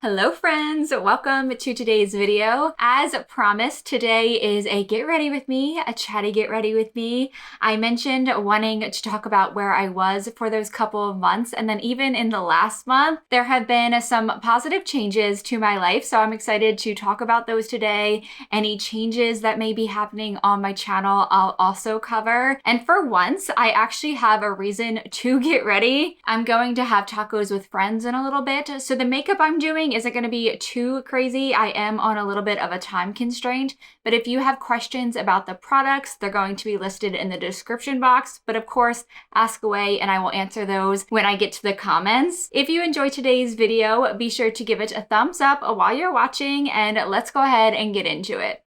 Hello friends, welcome to today's video. As promised, today is a get ready with me, a chatty get ready with me. I mentioned wanting to talk about where I was for those couple of months, and then even in the last month, there have been some positive changes to my life, so I'm excited to talk about those today. Any changes that may be happening on my channel, I'll also cover. And for once, I actually have a reason to get ready. I'm going to have tacos with friends in a little bit, so the makeup I'm doing isn't going to be too crazy. I am on a little bit of a time constraint, but if you have questions about the products, they're going to be listed in the description box. But of course, ask away and I will answer those when I get to the comments. If you enjoyed today's video, be sure to give it a thumbs up while you're watching, and let's go ahead and get into it.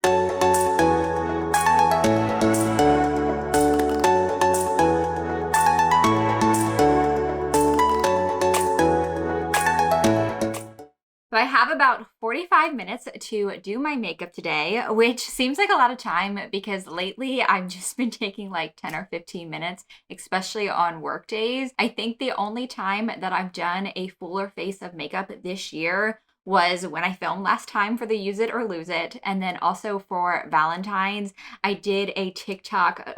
So I have about 45 minutes to do my makeup today, which seems like a lot of time because lately I've just been taking like 10 or 15 minutes, especially on work days. I think the only time that I've done a fuller face of makeup this year was when I filmed last time for the Use It or Lose It. And then also for Valentine's, I did a TikTok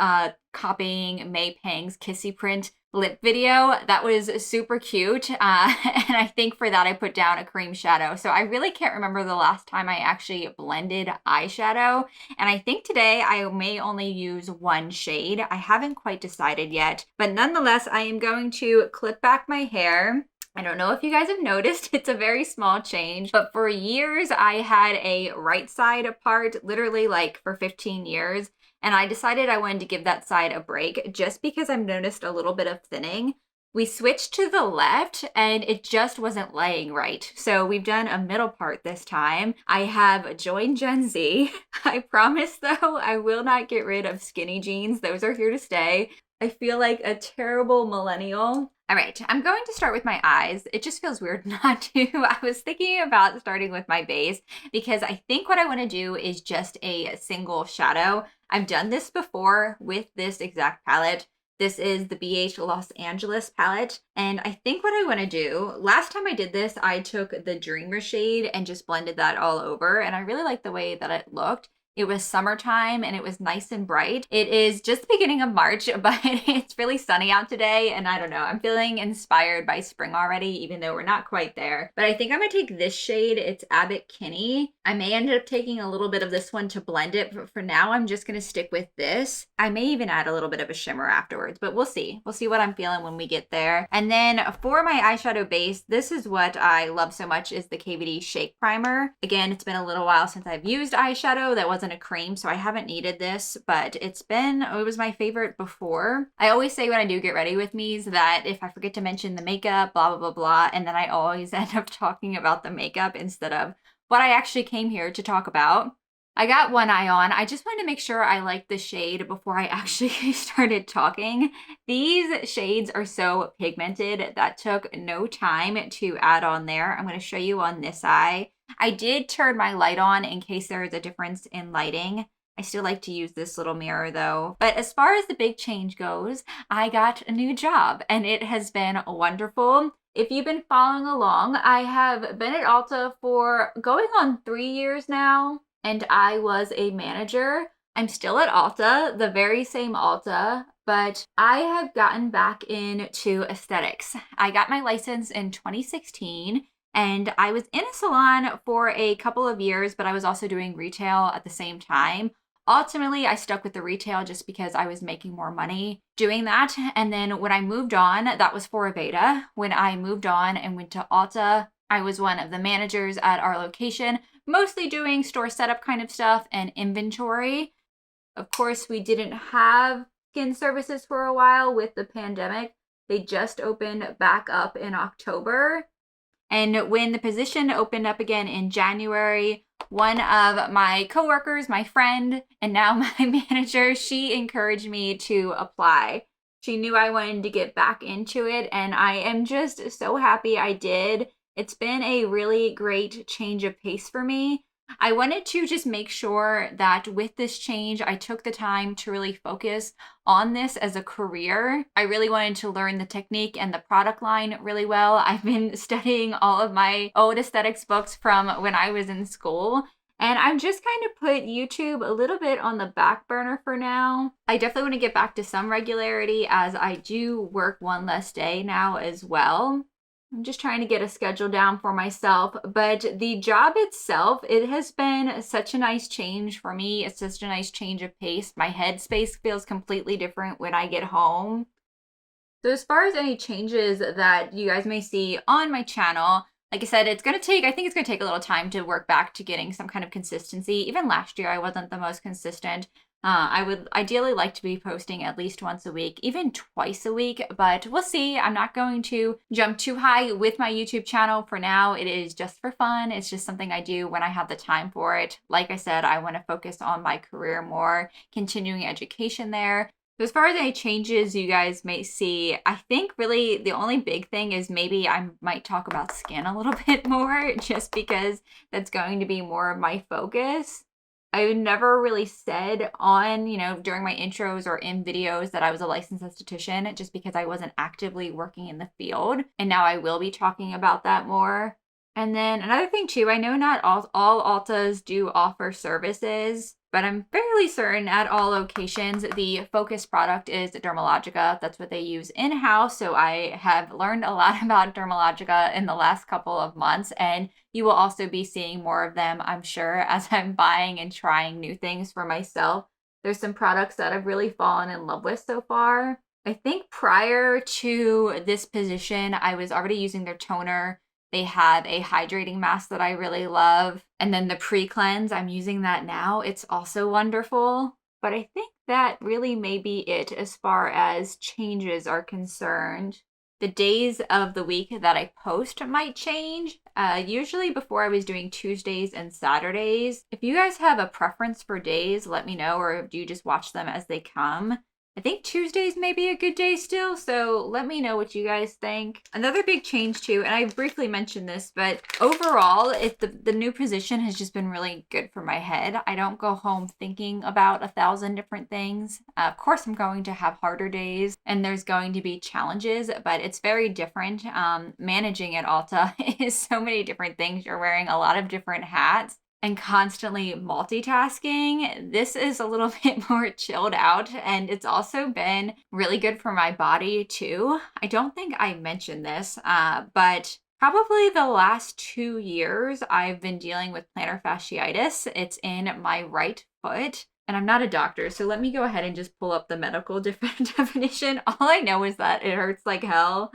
copying May Pang's Kissy Print lip video. That was super cute. And I think for that I put down a cream shadow. So I really can't remember the last time I actually blended eyeshadow. And I think today I may only use one shade. I haven't quite decided yet, but nonetheless, I am going to clip back my hair. I don't know if you guys have noticed, it's a very small change, but for years I had a right side apart, literally like for 15 years. And I decided I wanted to give that side a break just because I've noticed a little bit of thinning. We switched to the left and it just wasn't laying right. So we've done a middle part this time. I have joined Gen Z. I promise though, I will not get rid of skinny jeans. Those are here to stay. I feel like a terrible millennial. All right, I'm going to start with my eyes. It just feels weird not to. I was thinking about starting with my base because I think what I want to do is just a single shadow. I've done this before with this exact palette. This is the BH Los Angeles palette. And I think what I want to do, last time I did this, I took the Dreamer shade and just blended that all over. And I really like the way that it looked. It was summertime and it was nice and bright. It is just the beginning of March, but it's really sunny out today. And I don't know, I'm feeling inspired by spring already, even though we're not quite there. But I think I'm gonna take this shade. It's Abbott Kinney. I may end up taking a little bit of this one to blend it, but for now, I'm just gonna stick with this. I may even add a little bit of a shimmer afterwards, but we'll see. We'll see what I'm feeling when we get there. And then for my eyeshadow base, this is what I love so much, is the KVD Shake Primer. Again, it's been a little while since I've used eyeshadow that wasn't a cream, so I haven't needed this, but it was my favorite before. I always say when I do get ready with me's that if I forget to mention the makeup, blah, blah, blah, blah, and then I always end up talking about the makeup instead of what I actually came here to talk about. I got one eye on. I just wanted to make sure I liked the shade before I actually started talking. These shades are so pigmented that took no time to add on there. I'm going to show you on this eye. I did turn my light on in case there is a difference in lighting. I still like to use this little mirror though. But as far as the big change goes, I got a new job and it has been wonderful. If you've been following along, I have been at Ulta for going on 3 years now, and I was a manager. I'm still at Ulta, the very same Ulta, but I have gotten back into aesthetics. I got my license in 2016. And I was in a salon for a couple of years, but I was also doing retail at the same time. Ultimately, I stuck with the retail just because I was making more money doing that. And then when I moved on, that was for a beta. When I moved on and went to Ulta, I was one of the managers at our location, mostly doing store setup kind of stuff and inventory. Of course, we didn't have skin services for a while with the pandemic. They just opened back up in October. And when the position opened up again in January, one of my coworkers, my friend, and now my manager, she encouraged me to apply. She knew I wanted to get back into it, and I am just so happy I did. It's been a really great change of pace for me. I wanted to just make sure that with this change, I took the time to really focus on this as a career. I really wanted to learn the technique and the product line really well. I've been studying all of my old aesthetics books from when I was in school. And I'm just kind of put YouTube a little bit on the back burner for now. I definitely want to get back to some regularity as I do work one less day now as well. I'm just trying to get a schedule down for myself, but the job itself, it has been such a nice change for me. It's such a nice change of pace. My headspace feels completely different when I get home. So as far as any changes that you guys may see on my channel, like I said, I think it's gonna take a little time to work back to getting some kind of consistency. Even last year, I wasn't the most consistent. I would ideally like to be posting at least once a week, even twice a week, but we'll see. I'm not going to jump too high with my YouTube channel for now. It is just for fun. It's just something I do when I have the time for it. Like I said, I want to focus on my career more, continuing education there. So as far as any changes you guys may see, I think really the only big thing is maybe I might talk about skin a little bit more, just because that's going to be more of my focus. I never really said on, during my intros or in videos that I was a licensed esthetician, just because I wasn't actively working in the field. And now I will be talking about that more. And then another thing too, I know not all Ultas do offer services, but I'm fairly certain at all locations, the focus product is Dermalogica. That's what they use in-house. So I have learned a lot about Dermalogica in the last couple of months, and you will also be seeing more of them, I'm sure, as I'm buying and trying new things for myself. There's some products that I've really fallen in love with so far. I think prior to this position, I was already using their toner. They have a hydrating mask that I really love. And then the pre-cleanse, I'm using that now. It's also wonderful. But I think that really may be it as far as changes are concerned. The days of the week that I post might change. Usually before I was doing Tuesdays and Saturdays. If you guys have a preference for days, let me know, or do you just watch them as they come? I think Tuesdays may be a good day still, so let me know what you guys think. Another big change too, and I briefly mentioned this, but overall, the new position has just been really good for my head. I don't go home thinking about 1,000 different things. Of course, I'm going to have harder days, and there's going to be challenges, but it's very different. Managing at Ulta is so many different things. You're wearing a lot of different hats and constantly multitasking. This is a little bit more chilled out, and it's also been really good for my body too. I don't think I mentioned this, but probably the last 2 years I've been dealing with plantar fasciitis. It's in my right foot. And I'm not a doctor, so let me go ahead and just pull up the medical definition. All I know is that it hurts like hell.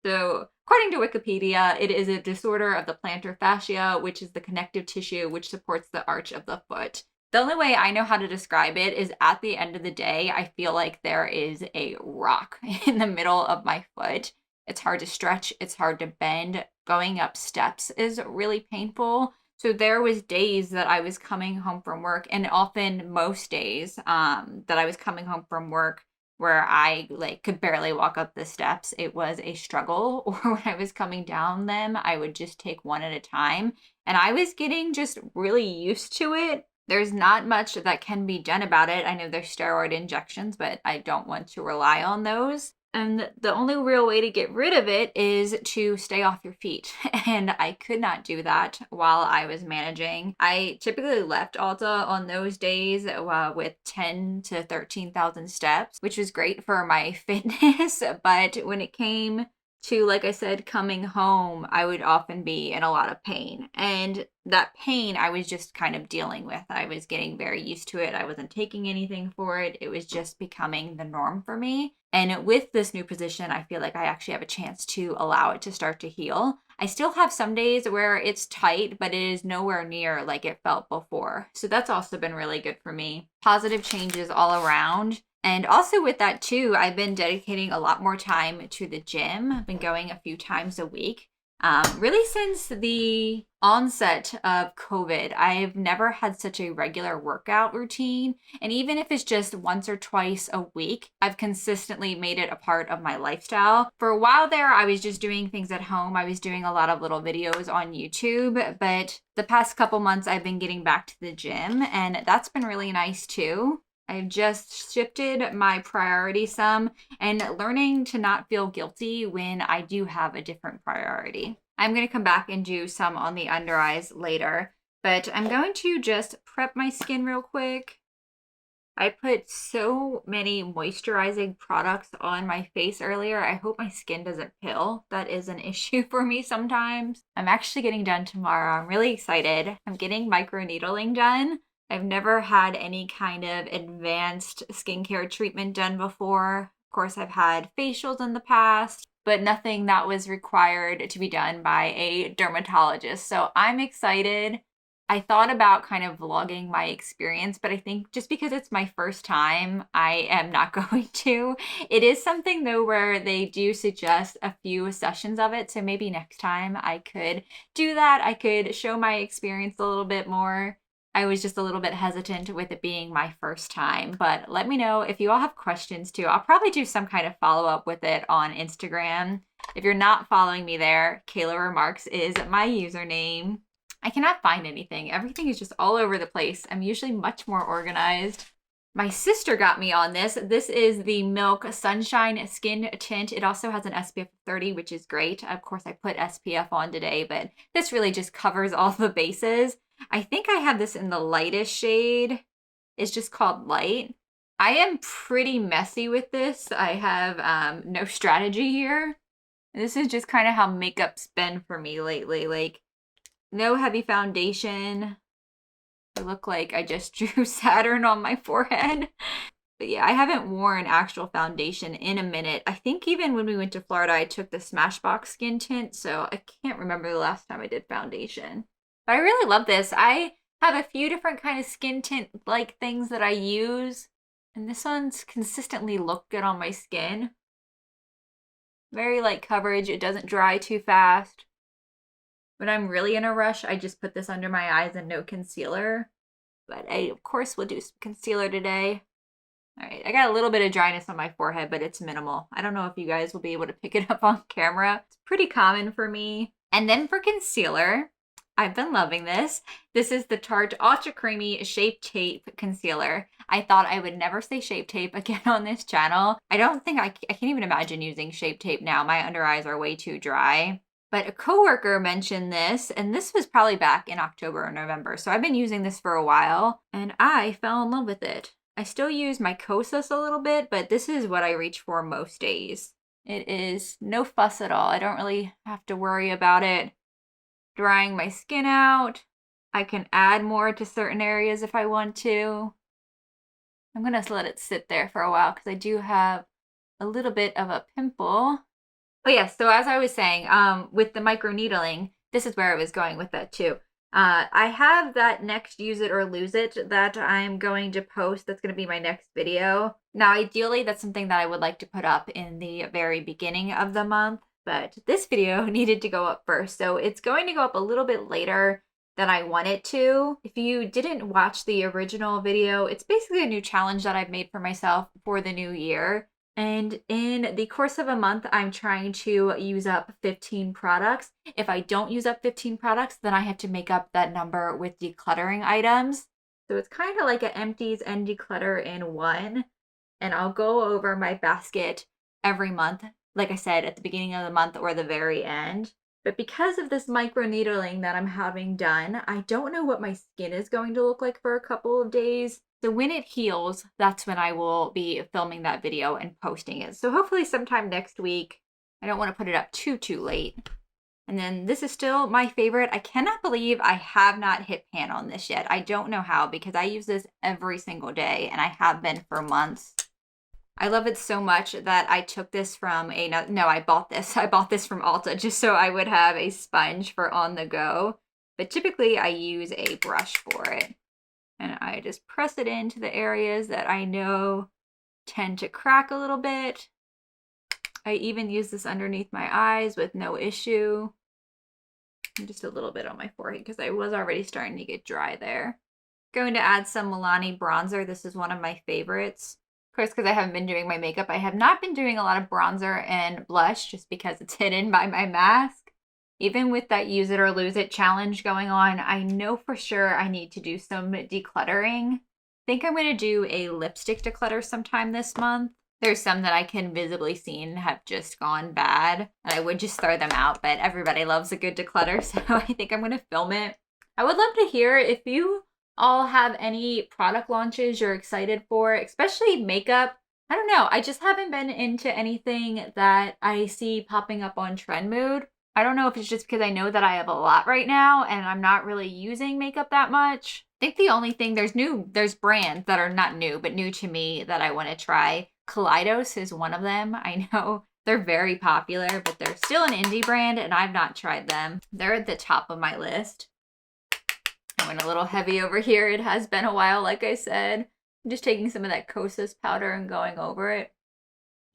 So according to Wikipedia, it is a disorder of the plantar fascia, which is the connective tissue which supports the arch of the foot. The only way I know how to describe it is at the end of the day, I feel like there is a rock in the middle of my foot. It's hard to stretch, it's hard to bend. Going up steps is really painful. So there was days that I was coming home from work, and often most days that I was coming home from work where I could barely walk up the steps. It was a struggle. Or when I was coming down them, I would just take one at a time. And I was getting just really used to it. There's not much that can be done about it. I know there's steroid injections, but I don't want to rely on those. And the only real way to get rid of it is to stay off your feet. And I could not do that while I was managing. I typically left Ulta on those days with 10 to 13,000 steps, which was great for my fitness. But when it came to, like I said, coming home, I would often be in a lot of pain. And that pain I was just kind of dealing with. I was getting very used to it. I wasn't taking anything for it. It was just becoming the norm for me. And with this new position, I feel like I actually have a chance to allow it to start to heal. I still have some days where it's tight, but it is nowhere near like it felt before. So that's also been really good for me. Positive changes all around. And also with that too, I've been dedicating a lot more time to the gym. I've been going a few times a week. Really since the onset of COVID, I've never had such a regular workout routine. And even if it's just once or twice a week, I've consistently made it a part of my lifestyle. For a while there, I was just doing things at home. I was doing a lot of little videos on YouTube, but the past couple months I've been getting back to the gym, and that's been really nice too. I've just shifted my priority some and learning to not feel guilty when I do have a different priority. I'm going to come back and do some on the under eyes later, but I'm going to just prep my skin real quick. I put so many moisturizing products on my face earlier. I hope my skin doesn't peel. That is an issue for me sometimes. I'm actually getting done tomorrow. I'm really excited. I'm getting microneedling done. I've never had any kind of advanced skincare treatment done before. Of course, I've had facials in the past, but nothing that was required to be done by a dermatologist. So I'm excited. I thought about kind of vlogging my experience, but I think just because it's my first time, I am not going to. It is something though where they do suggest a few sessions of it, so maybe next time I could do that. I could show my experience a little bit more. I was just a little bit hesitant with it being my first time, but let me know if you all have questions too. I'll probably do some kind of follow-up with it on Instagram. If you're not following me there, Kayla Remarks is my username. I cannot find anything. Everything is just all over the place. I'm usually much more organized. My sister got me on this. This is the Milk Sunshine Skin Tint. It also has an SPF 30, which is great. Of course, I put SPF on today, but this really just covers all the bases. I think I have this in the lightest shade. It's just called Light. I am pretty messy with this. I have no strategy here. This is just kind of how makeup's been for me lately. Like, no heavy foundation. I look like I just drew Saturn on my forehead. But yeah, I haven't worn actual foundation in a minute. I think even when we went to Florida, I took the Smashbox Skin Tint, so I can't remember the last time I did foundation. But I really love this. I have a few different kind of skin tint-like things that I use, and this one's consistently looked good on my skin. Very light coverage. It doesn't dry too fast. When I'm really in a rush, I just put this under my eyes and no concealer. But I, of course, will do some concealer today. All right, I got a little bit of dryness on my forehead, but it's minimal. I don't know if you guys will be able to pick it up on camera. It's pretty common for me. And then for concealer, I've been loving this. This is the Tarte Ultra Creamy Shape Tape Concealer. I thought I would never say Shape Tape again on this channel. I don't think I can't even imagine using Shape Tape now. My under eyes are way too dry. But a coworker mentioned this, and this was probably back in October or November. So I've been using this for a while, and I fell in love with it. I still use my Kosas a little bit, but this is what I reach for most days. It is no fuss at all. I don't really have to worry about it drying my skin out. I can add more to certain areas if I want to. I'm gonna let it sit there for a while because I do have a little bit of a pimple. But yeah, so as I was saying, with the microneedling, this is where I was going with that too. I have that next Use It or Lose It that I'm going to post. That's going to be my next video. Now, ideally, that's something that I would like to put up in the very beginning of the month, but this video needed to go up first. So it's going to go up a little bit later than I want it to. If you didn't watch the original video, it's basically a new challenge that I've made for myself for the new year. And in the course of a month, I'm trying to use up 15 products. If I don't use up 15 products, then I have to make up that number with decluttering items. So it's kind of like an empties and declutter in one. And I'll go over my basket every month, like I said, at the beginning of the month or the very end. But because of this microneedling that I'm having done, I don't know what my skin is going to look like for a couple of days. So when it heals, that's when I will be filming that video and posting it. So hopefully sometime next week. I don't want to put it up too late. And then this is still my favorite. I cannot believe I have not hit pan on this yet. I don't know how because I use this every single day and I have been for months. I love it so much that I took this from I bought this. I bought this from Ulta just so I would have a sponge for on the go. But typically I use a brush for it. And I just press it into the areas that I know tend to crack a little bit. I even use this underneath my eyes with no issue. Just a little bit on my forehead because I was already starting to get dry there. Going to add some Milani Bronzer. This is one of my favorites. Of course, because I haven't been doing my makeup, I have not been doing a lot of bronzer and blush just because it's hidden by my mask. Even with that use it or lose it challenge going on, I know for sure I need to do some decluttering. I think I'm going to do a lipstick declutter sometime this month. There's some that I can visibly see and have just gone bad, and I would just throw them out, but everybody loves a good declutter, so I think I'm going to film it. I would love to hear if you all have any product launches you're excited for, especially makeup. I don't know, I just haven't been into anything that I see popping up on Trend Mood. I don't know if it's just because I know that I have a lot right now and I'm not really using makeup that much. I think the only thing, there's brands that are not new, but new to me that I want to try. Kaleidos is one of them. I know they're very popular, but they're still an indie brand and I've not tried them. They're at the top of my list. I went a little heavy over here. It has been a while, like I said. I'm just taking some of that Kosas powder and going over it.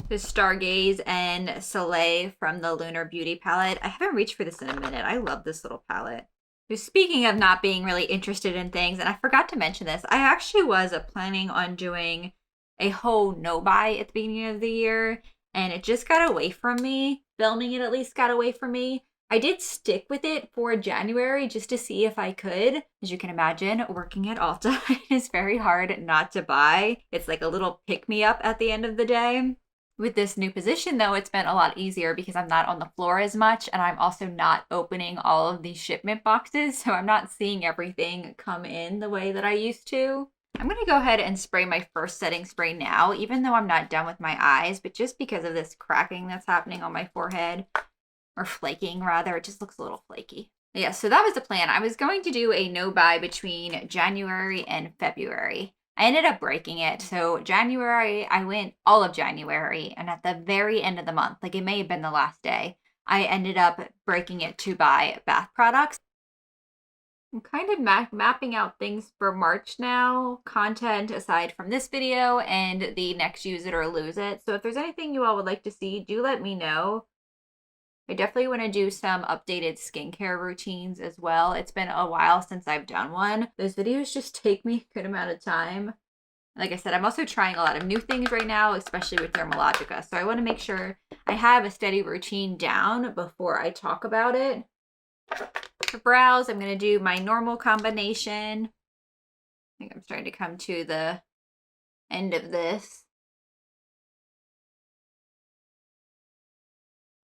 The Stargaze and Soleil from the Lunar Beauty palette. I haven't reached for this in a minute. I love this little palette. Speaking of not being really interested in things, and I forgot to mention this, I actually was planning on doing a whole no-buy at the beginning of the year, and it just got away from me. Filming it at least got away from me. I did stick with it for January just to see if I could. As you can imagine, working at Ulta is very hard not to buy. It's like a little pick-me-up at the end of the day. With this new position, though, it's been a lot easier because I'm not on the floor as much, and I'm also not opening all of these shipment boxes, so I'm not seeing everything come in the way that I used to. I'm going to go ahead and spray my first setting spray now, even though I'm not done with my eyes, but just because of this cracking that's happening on my forehead, or flaking rather, it just looks a little flaky. Yeah, so that was the plan. I was going to do a no-buy between January and February. I ended up breaking it. So January, I went all of January, and at the very end of the month, like it may have been the last day, I ended up breaking it to buy bath products. I'm kind of mapping out things for March now, content aside from this video and the next use it or lose it. So if there's anything you all would like to see, do let me know. I definitely want to do some updated skincare routines as well. It's been a while since I've done one. Those videos just take me a good amount of time. Like I said, I'm also trying a lot of new things right now, especially with Dermalogica. So I want to make sure I have a steady routine down before I talk about it. For brows, I'm going to do my normal combination. I think I'm starting to come to the end of this.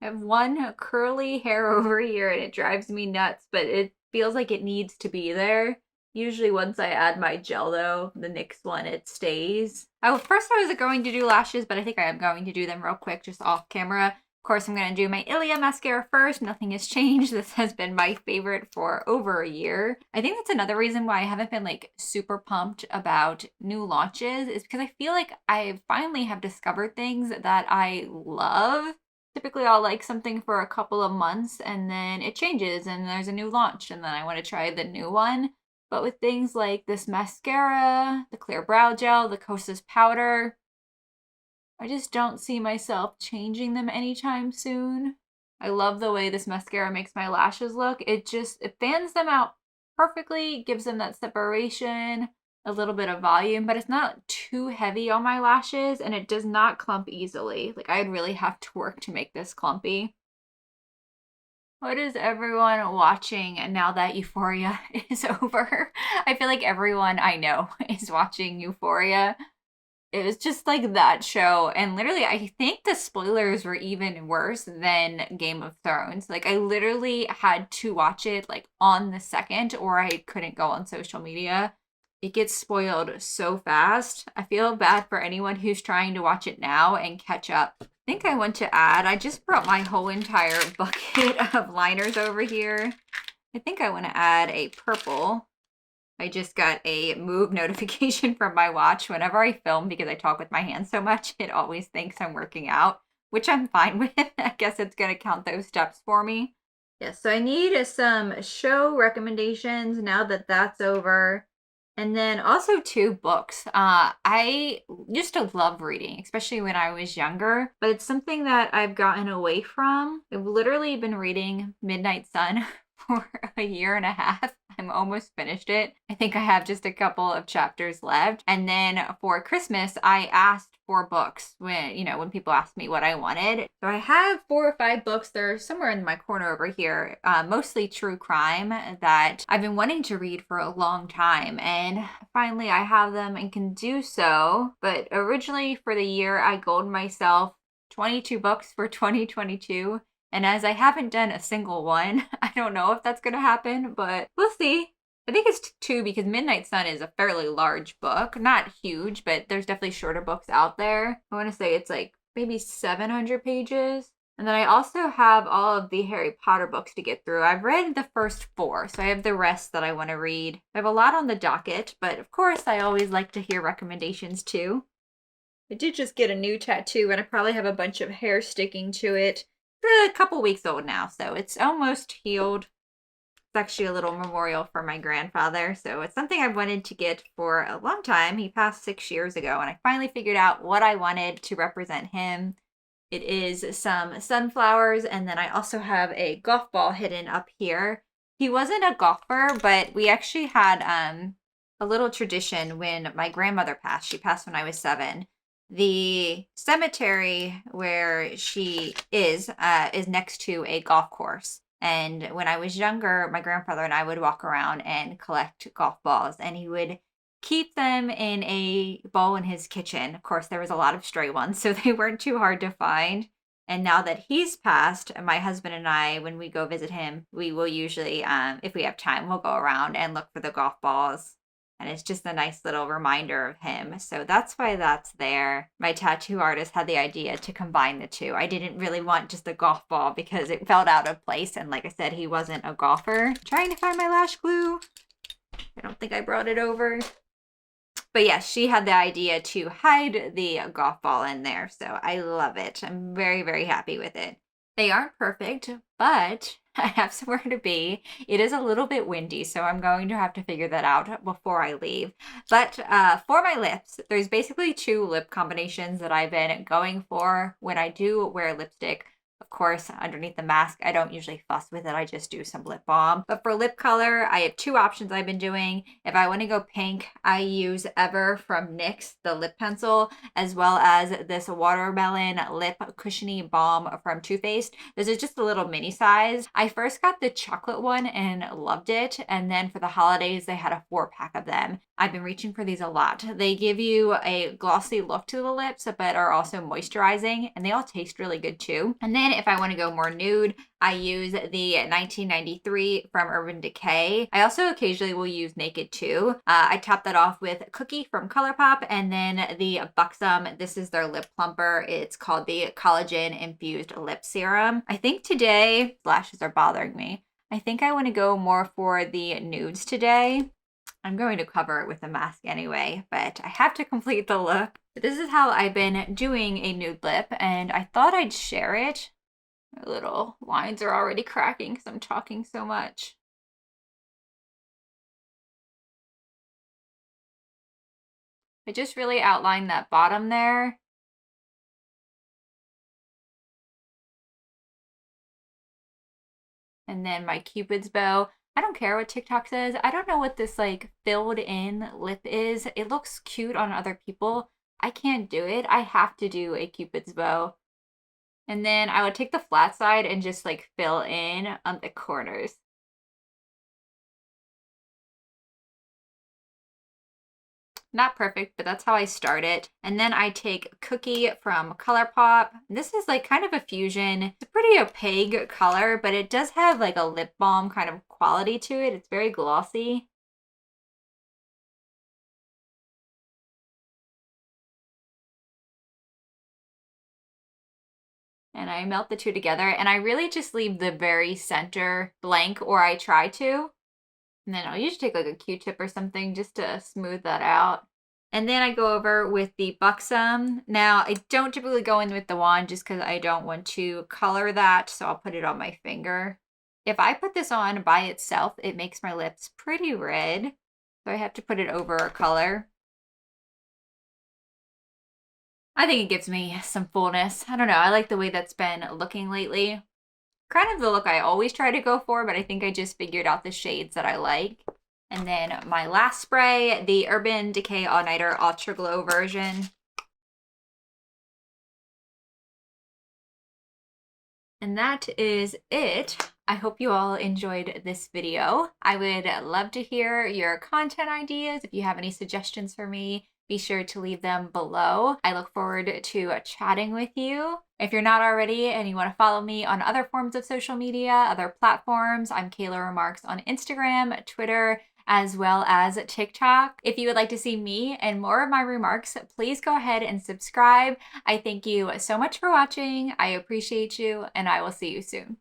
I have one curly hair over here and it drives me nuts, but it feels like it needs to be there. Usually once I add my gel though, the NYX one, it stays. First I was going to do lashes, but I think I am going to do them real quick, just off camera. Of course, I'm going to do my Ilia Mascara first. Nothing has changed. This has been my favorite for over a year. I think that's another reason why I haven't been like super pumped about new launches, is because I feel like I finally have discovered things that I love. Typically, I'll like something for a couple of months and then it changes and there's a new launch and then I want to try the new one. But with things like this mascara, the clear brow gel, the Kosas powder, I just don't see myself changing them anytime soon. I love the way this mascara makes my lashes look. It fans them out perfectly, gives them that separation, a little bit of volume, but it's not too heavy on my lashes and it does not clump easily. Like I'd really have to work to make this clumpy. What is everyone watching now that Euphoria is over? I feel like everyone I know is watching Euphoria. It was just like that show, and literally I think the spoilers were even worse than Game of Thrones. Like I literally had to watch it like on the second or I couldn't go on social media. It gets spoiled so fast. I feel bad for anyone who's trying to watch it now and catch up. I think I want to add, I just brought my whole entire bucket of liners over here. I think I want to add a purple. I just got a move notification from my watch whenever I film because I talk with my hands so much. It always thinks I'm working out, which I'm fine with. I guess it's going to count those steps for me. Yes, so I need some show recommendations now that that's over. And then also 2 books. I used to love reading, especially when I was younger, but it's something that I've gotten away from. I've literally been reading Midnight Sun for a year and a half. I'm almost finished it. I think I have just a couple of chapters left. And then for Christmas, I asked for books when people asked me what I wanted. So I have 4 or 5 books. They're somewhere in my corner over here, mostly true crime that I've been wanting to read for a long time. And finally I have them and can do so. But originally for the year, I goaled myself 22 books for 2022. And as I haven't done a single one, I don't know if that's going to happen, but we'll see. I think it's 2 because Midnight Sun is a fairly large book. Not huge, but there's definitely shorter books out there. I want to say it's like maybe 700 pages. And then I also have all of the Harry Potter books to get through. I've read the first 4, so I have the rest that I want to read. I have a lot on the docket, but of course I always like to hear recommendations too. I did just get a new tattoo and I probably have a bunch of hair sticking to it. It's a couple weeks old now, so it's almost healed. It's actually a little memorial for my grandfather, so it's something I've wanted to get for a long time. He passed 6 years ago, and I finally figured out what I wanted to represent him. It is some sunflowers, and then I also have a golf ball hidden up here. He wasn't a golfer, but we actually had a little tradition when my grandmother passed. She passed when I was 7. The cemetery where she is next to a golf course. And when I was younger, my grandfather and I would walk around and collect golf balls, and he would keep them in a bowl in his kitchen. Of course, there was a lot of stray ones, so they weren't too hard to find. And now that he's passed, my husband and I, when we go visit him, we will usually, if we have time, we'll go around and look for the golf balls. And it's just a nice little reminder of him. So that's why that's there. My tattoo artist had the idea to combine the 2. I didn't really want just a golf ball because it felt out of place. And like I said, he wasn't a golfer. I'm trying to find my lash glue. I don't think I brought it over. But yes, she had the idea to hide the golf ball in there. So I love it. I'm very, very happy with it. They aren't perfect, but I have somewhere to be. It is a little bit windy, so I'm going to have to figure that out before I leave. But for my lips, there's basically 2 lip combinations that I've been going for when I do wear lipstick. Of course, underneath the mask, I don't usually fuss with it. I just do some lip balm. But for lip color, I have 2 options I've been doing. If I want to go pink, I use Ever from NYX, the lip pencil, as well as this Watermelon Lip Cushiony Balm from Too Faced. This is just a little mini size. I first got the chocolate one and loved it. And then for the holidays, they had a 4-pack of them. I've been reaching for these a lot. They give you a glossy look to the lips, but are also moisturizing, and they all taste really good too. And then if I want to go more nude, I use the 1993 from Urban Decay. I also occasionally will use Naked too. I top that off with Cookie from Colourpop, and then the Buxom. This is their lip plumper. It's called the Collagen Infused Lip Serum. I think today, lashes are bothering me. I think I want to go more for the nudes today. I'm going to cover it with a mask anyway, but I have to complete the look. This is how I've been doing a nude lip, and I thought I'd share it. My little lines are already cracking because I'm talking so much. I just really outlined that bottom there. And then my Cupid's bow. I don't care what TikTok says. I don't know what this like filled in lip is. It looks cute on other people. I can't do it. I have to do a Cupid's bow. And then I would take the flat side and just like fill in on the corners. Not perfect, but that's how I start it. And then I take Cookie from Colourpop. This is like kind of a fusion. It's a pretty opaque color, but it does have like a lip balm kind of quality to it. It's very glossy. And I melt the 2 together, and I really just leave the very center blank, or I try to. And then I'll usually take like a Q-tip or something just to smooth that out. And then I go over with the Buxom. Now, I don't typically go in with the wand just because I don't want to color that, so I'll put it on my finger. If I put this on by itself, it makes my lips pretty red, so I have to put it over a color. I think it gives me some fullness. I don't know, I like the way that's been looking lately. Kind of the look I always try to go for, but I think I just figured out the shades that I like. And then my last spray, the Urban Decay All Nighter Ultra Glow version. And that is it. I hope you all enjoyed this video. I would love to hear your content ideas. If you have any suggestions for me, be sure to leave them below. I look forward to chatting with you. If you're not already and you want to follow me on other forms of social media, other platforms, I'm Kayla Remarks on Instagram, Twitter, as well as TikTok. If you would like to see me and more of my remarks, please go ahead and subscribe. I thank you so much for watching. I appreciate you, and I will see you soon.